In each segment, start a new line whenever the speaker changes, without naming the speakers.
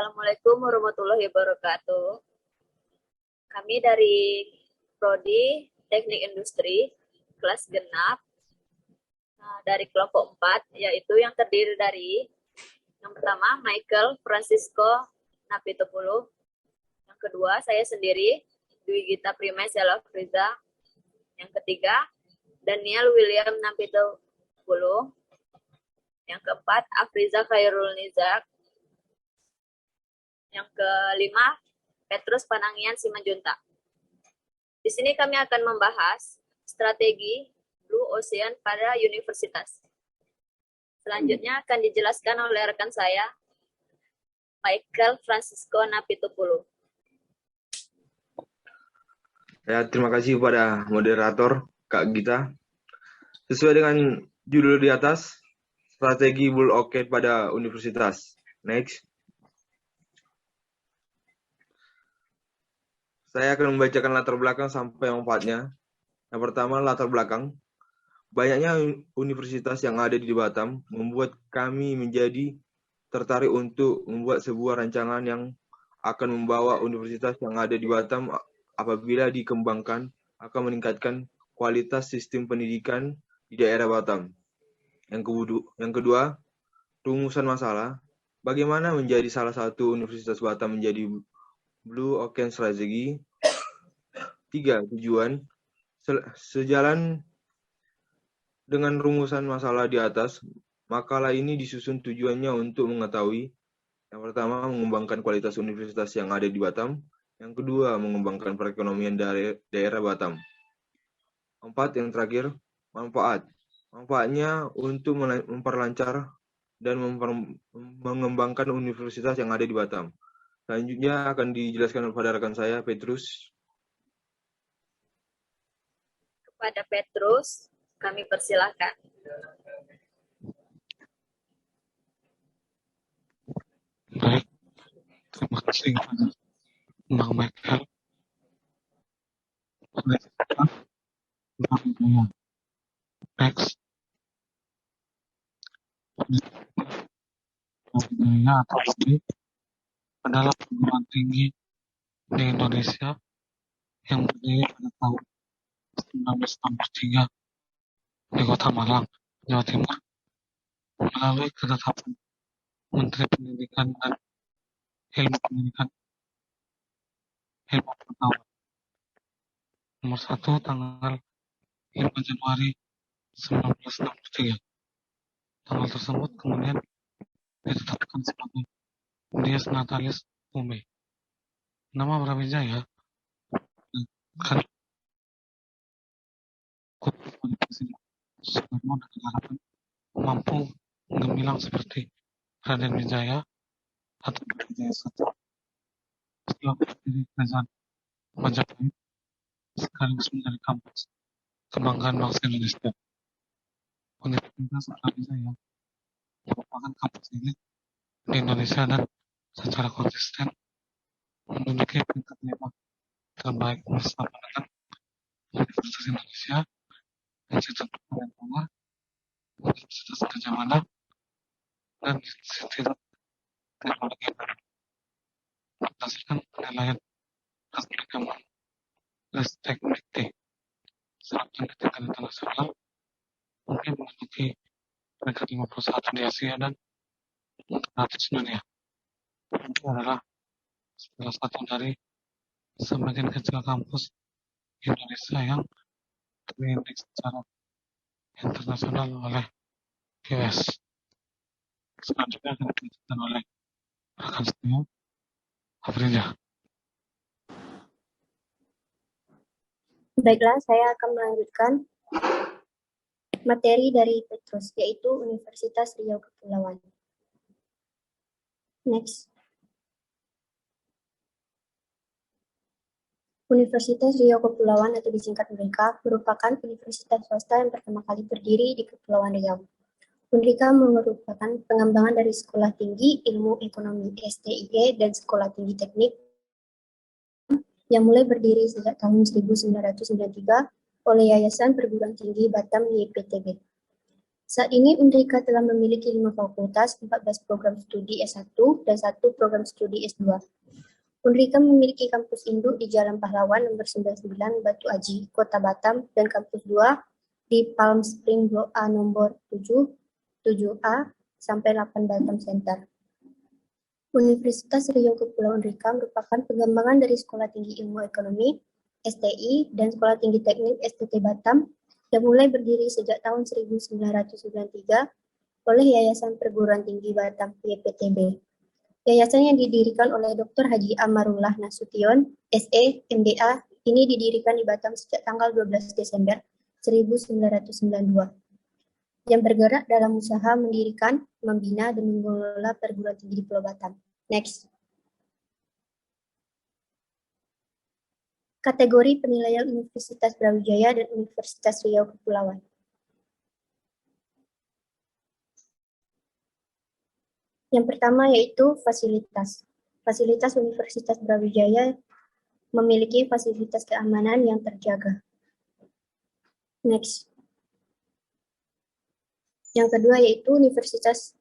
Assalamualaikum warahmatullahi wabarakatuh. Kami dari Prodi Teknik Industri, kelas genap, dari kelompok 4, yaitu yang terdiri dari yang pertama, Michael Francisco Napitupulu. Yang kedua, saya sendiri, Dwi Gita Prima Selafriza. Yang ketiga, Daniel William Napitupulu. Yang keempat, Afriza Khairul Nizar. Yang kelima, Petrus Panangian Simanjuntak. Di sini kami akan membahas strategi Blue Ocean pada universitas. Selanjutnya akan dijelaskan oleh rekan saya, Michael Francisco Napitupulu.
Ya, terima kasih kepada moderator, Kak Gita. Sesuai dengan judul di atas, strategi Blue Ocean pada universitas. Next. Saya akan membacakan latar belakang sampai manfaatnya. Yang pertama, latar belakang. Banyaknya universitas yang ada di Batam membuat kami menjadi tertarik untuk membuat sebuah rancangan yang akan membawa universitas yang ada di Batam apabila dikembangkan akan meningkatkan kualitas sistem pendidikan di daerah Batam. Yang kedua, rumusan masalah. Bagaimana menjadi salah satu universitas Batam menjadi Blue Ocean Strategy. 3. Tujuan. Sejalan dengan rumusan masalah di atas, makalah ini disusun tujuannya untuk mengetahui, yang pertama, mengembangkan kualitas universitas yang ada di Batam. Yang kedua, mengembangkan perekonomian daerah Batam. 4. Yang terakhir, manfaat. Manfaatnya untuk memperlancar dan mengembangkan universitas yang ada di Batam. Selanjutnya akan dijelaskan kepada rekan saya, Petrus.
Kepada Petrus, kami persilahkan.
Baik, terima kasih kepada Bang Michael. Next. Budaya atau BUMI adalah perguruan tinggi di Indonesia yang berdiri pada tahun 1963 di Kota Malang, Jawa Timur, melalui ketetapan Menteri Pendidikan dan Ilmu Pengetahuan nomor 1 tanggal 5 Januari 1963. Tanggal tersebut kemudian ditetapkan sebagai Dies Natalis BUMI. Nama Brawijaya kan sebagai presiden Soekarno dan harapan mampu gemilang seperti Raden Wijaya atau Brawijaya I setelah berdiri kerajaan Majapahit sekaligus menjadi kampus kebanggaan bangsa Indonesia. Universitas Brawijaya merupakan kampus elit di Indonesia dan secara konsisten menduduki peringkat 5 terbaik persahabatan Universitas Indonesia, Institut Pengetahuan, Universitas Gadjah Mada, dan Institut Teknologi Bandung. Berdasarkan penilaian Asperkaman Ristekdikti serta tingkat internasional, mungkin menduduki peringkat 51 di Asia dan 400 dunia. Ini adalah salah satu dari semakin kecil kampus Indonesia yang terindeks secara internasional oleh US. Selanjutnya akan dilanjutkan oleh rekan saya, Afriza.
Baiklah, saya akan melanjutkan materi dari Petrus, yaitu Universitas Riau Kepulauan. Next. Universitas Riau Kepulauan atau disingkat UNRIKA merupakan universitas swasta yang pertama kali berdiri di Kepulauan Riau. UNRIKA merupakan pengembangan dari Sekolah Tinggi Ilmu Ekonomi STIE dan Sekolah Tinggi Teknik yang mulai berdiri sejak tahun 1993 oleh Yayasan Perguruan Tinggi Batam YPTB. Saat ini Unrika telah memiliki 5 fakultas, 14 program studi S1, dan 1 program studi S2. Unrika memiliki kampus induk di Jalan Pahlawan nomor 99 Batu Aji, Kota Batam, dan kampus 2 di Palm Spring Blok A nomor 7, 7A, sampai 8 Batam Center. Universitas Riau Kepulauan Rika merupakan pengembangan dari Sekolah Tinggi Ilmu Ekonomi, STI, dan Sekolah Tinggi Teknik STT Batam yang mulai berdiri sejak tahun 1993 oleh Yayasan Perguruan Tinggi Batam YPTB. Yayasan yang didirikan oleh Dr. Haji Amarullah Nasution, SE, MDA, ini didirikan di Batam sejak tanggal 12 Desember 1992. Yang bergerak dalam usaha mendirikan, membina, dan mengelola perguruan tinggi di Pulau Batam. Next. Kategori penilaian Universitas Brawijaya dan Universitas Riau Kepulauan. Yang pertama yaitu fasilitas. Fasilitas Universitas Brawijaya memiliki fasilitas keamanan yang terjaga. Next. Yang kedua yaitu Universitas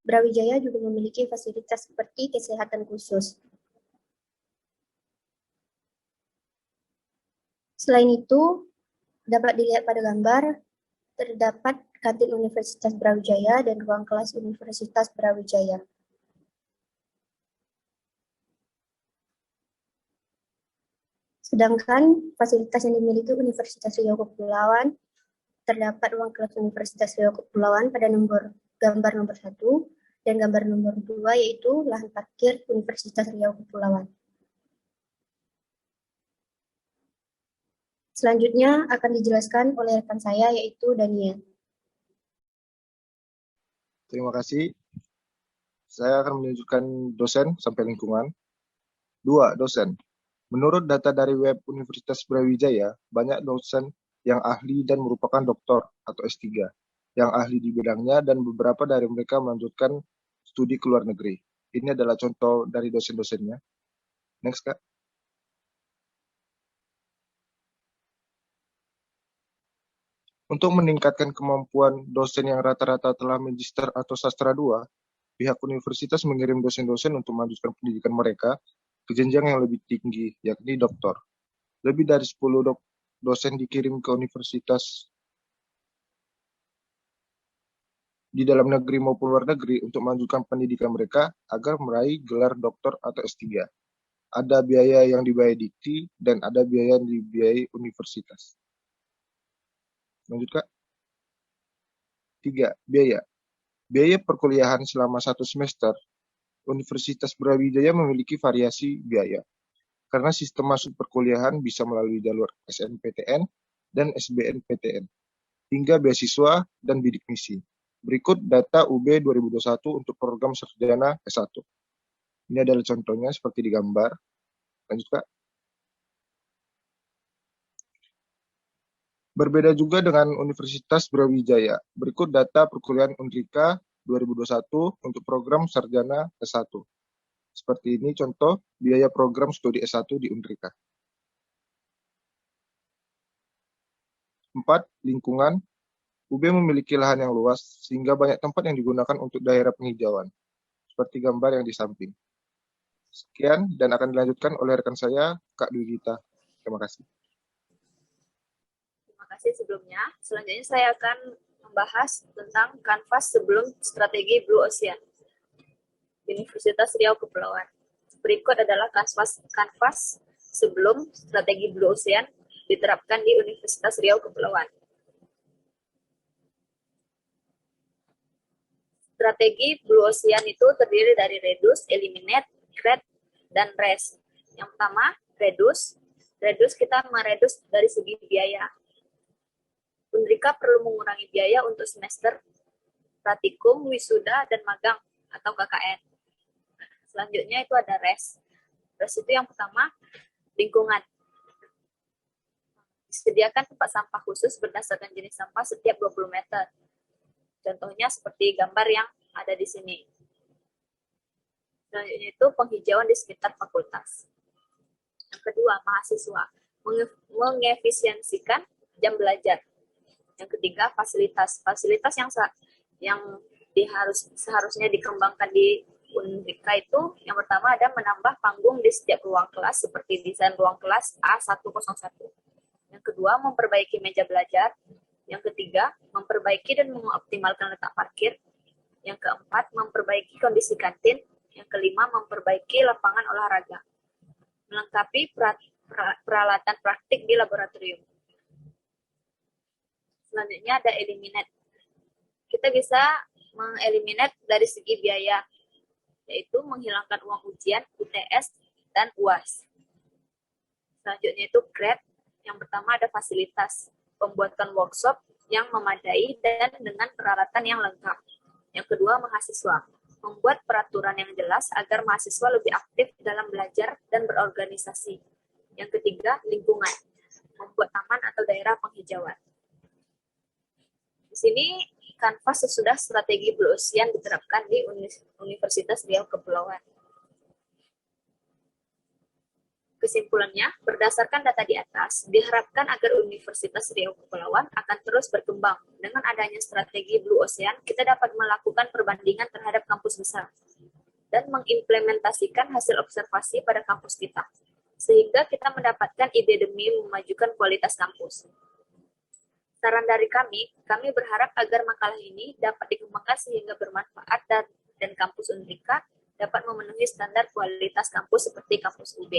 Brawijaya juga memiliki fasilitas seperti kesehatan khusus. Selain itu, dapat dilihat pada gambar, terdapat kantin Universitas Brawijaya dan ruang kelas Universitas Brawijaya. Sedangkan fasilitas yang dimiliki Universitas Riau Kepulauan, terdapat ruang kelas Universitas Riau Kepulauan pada gambar nomor 1 dan gambar nomor 2 yaitu lahan parkir Universitas Riau Kepulauan. Selanjutnya akan dijelaskan oleh rekan saya yaitu Daniel.
Terima kasih. Saya akan menunjukkan dosen sampai lingkungan. 2. Dosen. Menurut data dari web Universitas Brawijaya, banyak dosen yang ahli dan merupakan doktor atau S3, yang ahli di bidangnya dan beberapa dari mereka melanjutkan studi ke luar negeri. Ini adalah contoh dari dosen-dosennya. Next, Kak. Untuk meningkatkan kemampuan dosen yang rata-rata telah magister atau sastra 2, pihak universitas mengirim dosen-dosen untuk melanjutkan pendidikan mereka ke jenjang yang lebih tinggi, yakni doktor. Lebih dari 10 dosen dikirim ke universitas di dalam negeri maupun luar negeri untuk melanjutkan pendidikan mereka agar meraih gelar doktor atau S3. Ada biaya yang dibayar dikti dan ada biaya yang dibiayai universitas. Lanjut, Kak. 3. Biaya. Biaya perkuliahan selama 1 semester, Universitas Brawijaya memiliki variasi biaya. Karena sistem masuk perkuliahan bisa melalui jalur SNPTN dan SBMPTN, hingga beasiswa dan bidik misi. Berikut data UB 2021 untuk program sarjana S1. Ini adalah contohnya seperti di gambar. Lanjut, Kak. Berbeda juga dengan Universitas Brawijaya. Berikut data perkuliahan Unrika 2021 untuk program sarjana S1. Seperti ini contoh biaya program studi S1 di Unrika. 4. Lingkungan. UB memiliki lahan yang luas sehingga banyak tempat yang digunakan untuk daerah penghijauan. Seperti gambar yang di samping. Sekian dan akan dilanjutkan oleh rekan saya, Kak Dwi Gita. Terima kasih.
Terima kasih sebelumnya. Selanjutnya saya akan membahas tentang kanvas sebelum strategi Blue Ocean. Universitas Riau Kepulauan. Berikut adalah kanvas sebelum strategi Blue Ocean diterapkan di Universitas Riau Kepulauan. Strategi Blue Ocean itu terdiri dari reduce, eliminate, create, dan rest. Yang pertama, reduce. Reduce kita mereduce dari segi biaya. Unrika perlu mengurangi biaya untuk semester praktikum, wisuda, dan magang atau KKN. Selanjutnya itu ada rest. Rest itu yang pertama, lingkungan. Disediakan tempat sampah khusus berdasarkan jenis sampah setiap 20 meter. Contohnya seperti gambar yang ada di sini. Selanjutnya itu penghijauan di sekitar fakultas. Yang kedua, mahasiswa. Mengefisiensikan jam belajar. Yang ketiga, fasilitas. Fasilitas yang seharusnya dikembangkan di Unrika itu, yang pertama ada menambah panggung di setiap ruang kelas seperti desain ruang kelas A101. Yang kedua, memperbaiki meja belajar. Yang ketiga, memperbaiki dan mengoptimalkan letak parkir. Yang keempat, memperbaiki kondisi kantin. Yang kelima, memperbaiki lapangan olahraga. Melengkapi peralatan praktik di laboratorium. Selanjutnya ada eliminate. Kita bisa mengeliminate dari segi biaya, yaitu menghilangkan uang ujian, UTS, dan UAS. Selanjutnya itu grade. Yang pertama ada fasilitas, pembuatan workshop yang memadai dan dengan peralatan yang lengkap. Yang kedua, mahasiswa, membuat peraturan yang jelas agar mahasiswa lebih aktif dalam belajar dan berorganisasi. Yang ketiga, lingkungan, membuat taman atau daerah penghijauan. Di sini kanvas sesudah strategi Blue Ocean diterapkan di Universitas Riau Kepulauan. Kesimpulannya, berdasarkan data di atas, diharapkan agar Universitas Riau Kepulauan akan terus berkembang. Dengan adanya strategi Blue Ocean, kita dapat melakukan perbandingan terhadap kampus besar dan mengimplementasikan hasil observasi pada kampus kita, sehingga kita mendapatkan ide demi memajukan kualitas kampus. Saran dari kami berharap agar makalah ini dapat dikembangkan sehingga bermanfaat dan kampus Unrika dapat memenuhi standar kualitas kampus seperti kampus UB.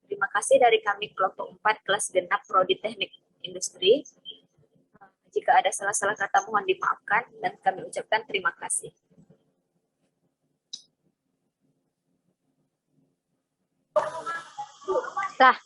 Terima kasih dari kami kelompok 4 kelas genap Prodi Teknik Industri. Jika ada salah-salah kata mohon dimaafkan dan kami ucapkan terima kasih.
Sah.